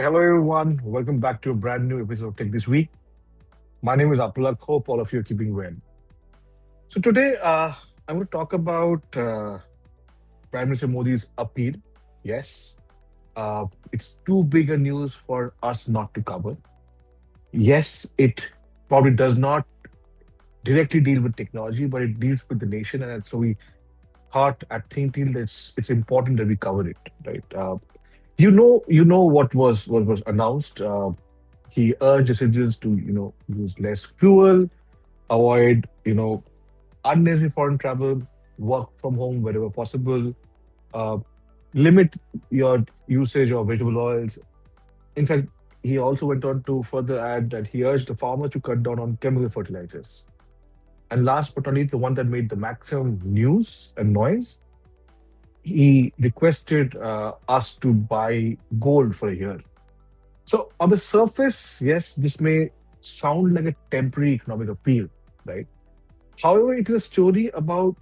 hello everyone. Welcome back to a brand new episode of Tech This Week. My name is Apulak. Hope all of you are keeping well. So today, I'm going to talk about Prime Minister Modi's appeal. Yes, it's too big a news for us not to cover. Yes, it probably does not directly deal with technology, but it deals with the nation, and so we thought at Think Teal that it's important that we cover it, right? You know what was announced. He urged the citizens to use less fuel, avoid unnecessary foreign travel, work from home wherever possible, uh, limit your usage of vegetable oils. In fact, he also went on to further add that he urged the farmers to cut down on chemical fertilizers. And last but not least, the one that made the maximum news and noise, he requested us to buy gold for a year. So on the surface, yes, this may sound like a temporary economic appeal, right? However, it is a story about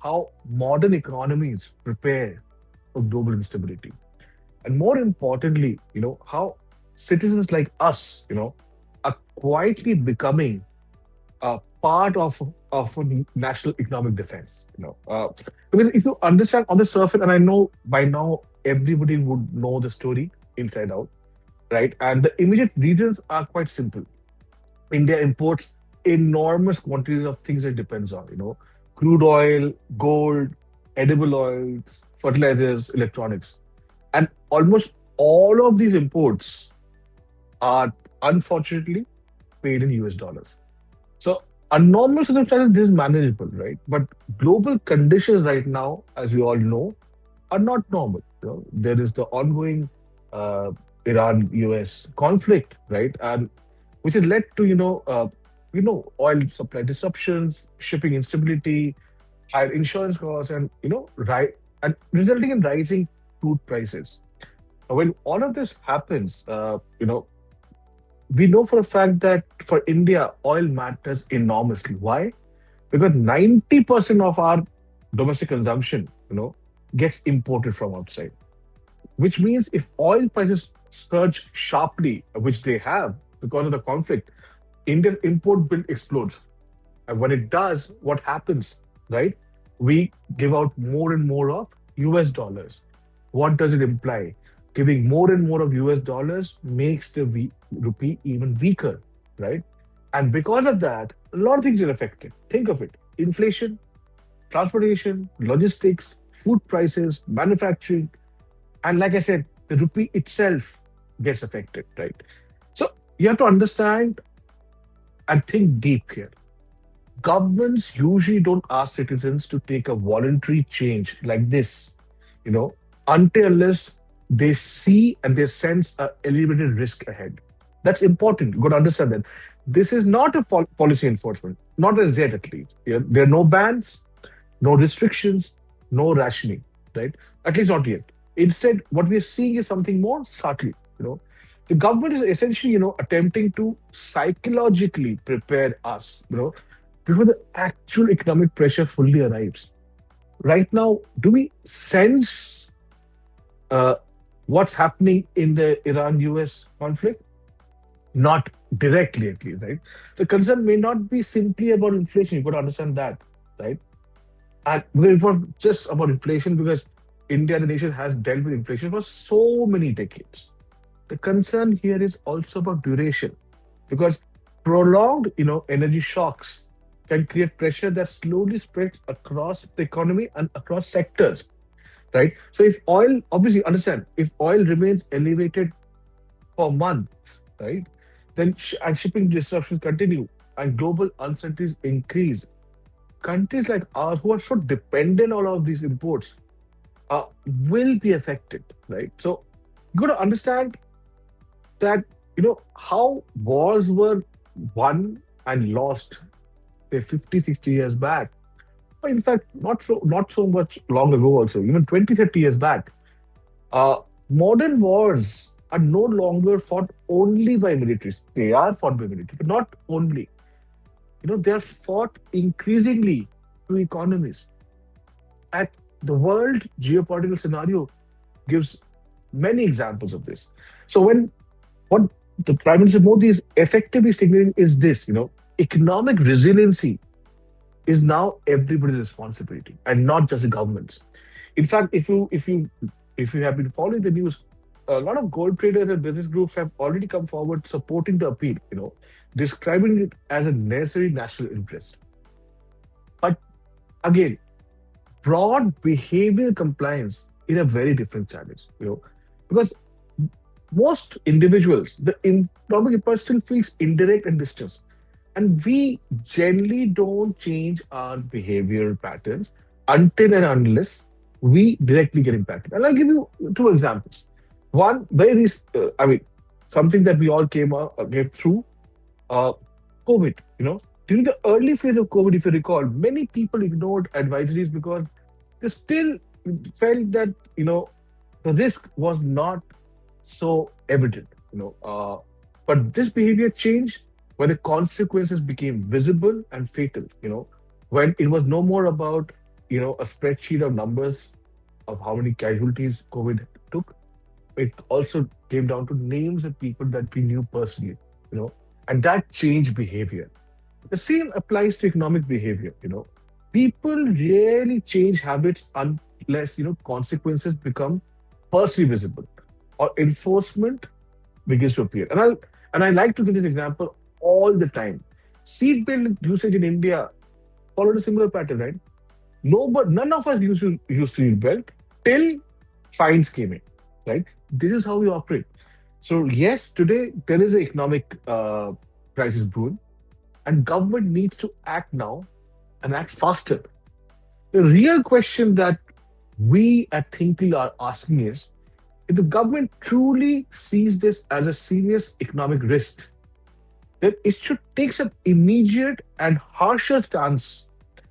how modern economies prepare for global instability, and more importantly, how citizens like us, are quietly becoming a part of a national economic defense. Because if you understand on the surface, and I know by now everybody would know the story inside out, right? And the immediate reasons are quite simple. India imports enormous quantities of things it depends on, crude oil, gold, edible oils, fertilizers, electronics. And almost all of these imports are unfortunately paid in US dollars. So, a normal circumstances, this is manageable, right? But global conditions right now, as we all know, are not normal. There is the ongoing uh, Iran-US conflict, right, and which has led to oil supply disruptions, shipping instability, higher insurance costs, and and resulting in rising crude prices. Now, when all of this happens, we know for a fact that for India, oil matters enormously. Why? Because 90% of our domestic consumption, gets imported from outside, which means if oil prices surge sharply, which they have because of the conflict, India's import bill explodes. And when it does, what happens, right? We give out more and more of US dollars. What does it imply? Giving more and more of US dollars makes the rupee even weaker, right? And because of that, a lot of things are affected. Think of it: inflation, transportation, logistics, food prices, manufacturing, and like I said, the rupee itself gets affected, right? So you have to understand and think deep here. Governments usually don't ask citizens to take a voluntary change like this, you know, until unless they see and they sense a elevated risk ahead. That's important. You got to understand that this is not a policy enforcement, not as yet at least. There are no bans, no restrictions, no rationing, right? At least not yet. Instead, what we are seeing is something more subtle. You know, the government is essentially, attempting to psychologically prepare us, before the actual economic pressure fully arrives. Right now, do we sense uh, what's happening in the Iran-US conflict? Not directly, at least, right? So concern may not be simply about inflation. You've got to understand that, right? And it's not just about inflation because India, the nation, has dealt with inflation for so many decades. The concern here is also about duration because prolonged, energy shocks can create pressure that slowly spreads across the economy and across sectors, right? So if oil, obviously understand, if oil remains elevated for months, right, then and shipping disruptions continue and global uncertainties increase, countries like ours who are so dependent on all of these imports uh, will be affected, right? So you got to understand that how wars were won and lost say 50, 60 years back, or in fact not so much long ago, also even 20, 30 years back. Modern wars are no longer fought only by militaries. They are fought by military, but not only. They are fought increasingly through economies. And the world geopolitical scenario gives many examples of this. So what the Prime Minister Modi is effectively signaling is this, economic resiliency is now everybody's responsibility and not just the government's. In fact, if you have been following the news, a lot of gold traders and business groups have already come forward supporting the appeal, describing it as a necessary national interest. But again, broad behavioral compliance is a very different challenge, because most individuals, the economic impact still feels indirect and distant. And we generally don't change our behavior patterns until and unless we directly get impacted. And I'll give you two examples. One, something that we all came through, uh, COVID. During the early phase of COVID, if you recall, many people ignored advisories because they still felt that the risk was not so evident. But this behavior changed when the consequences became visible and fatal. When it was no more about a spreadsheet of numbers of how many casualties COVID took. It also came down to names of people that we knew personally, you know, and that changed behavior. The same applies to economic behavior. People rarely change habits unless consequences become personally visible or enforcement begins to appear. And I like to give this example all the time. Seatbelt usage in India followed a similar pattern, right? No, but none of us used to use seatbelt till fines came in, right? This is how we operate. So yes, today there is an economic crisis brewing, and government needs to act now and act faster. The real question that we at Thinking are asking is, if the government truly sees this as a serious economic risk, then it should take some immediate and harsher stance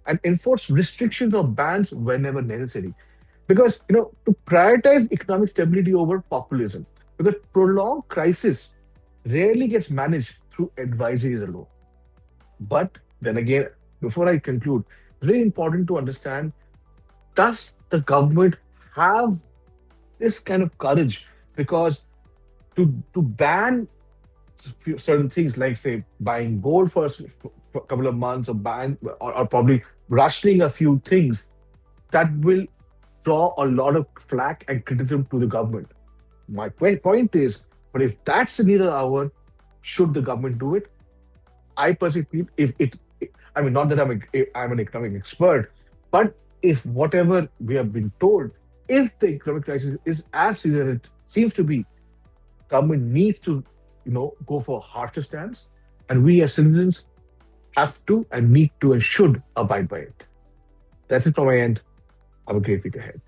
and enforce restrictions or bans whenever necessary. Because to prioritize economic stability over populism, because prolonged crisis rarely gets managed through advisories alone. But then again, before I conclude, it's very important to understand, does the government have this kind of courage? Because to ban certain things like say buying gold for a couple of months or or probably rationing a few things, that will draw a lot of flack and criticism to the government. My point is, but if that's the neither hour, should the government do it? I personally feel if it, I mean, not that I'm an economic expert, but if whatever we have been told, if the economic crisis is as serious as it seems to be, government needs to, go for a harsher stance, and we as citizens have to and need to and should abide by it. That's it from my end. Have a great week ahead.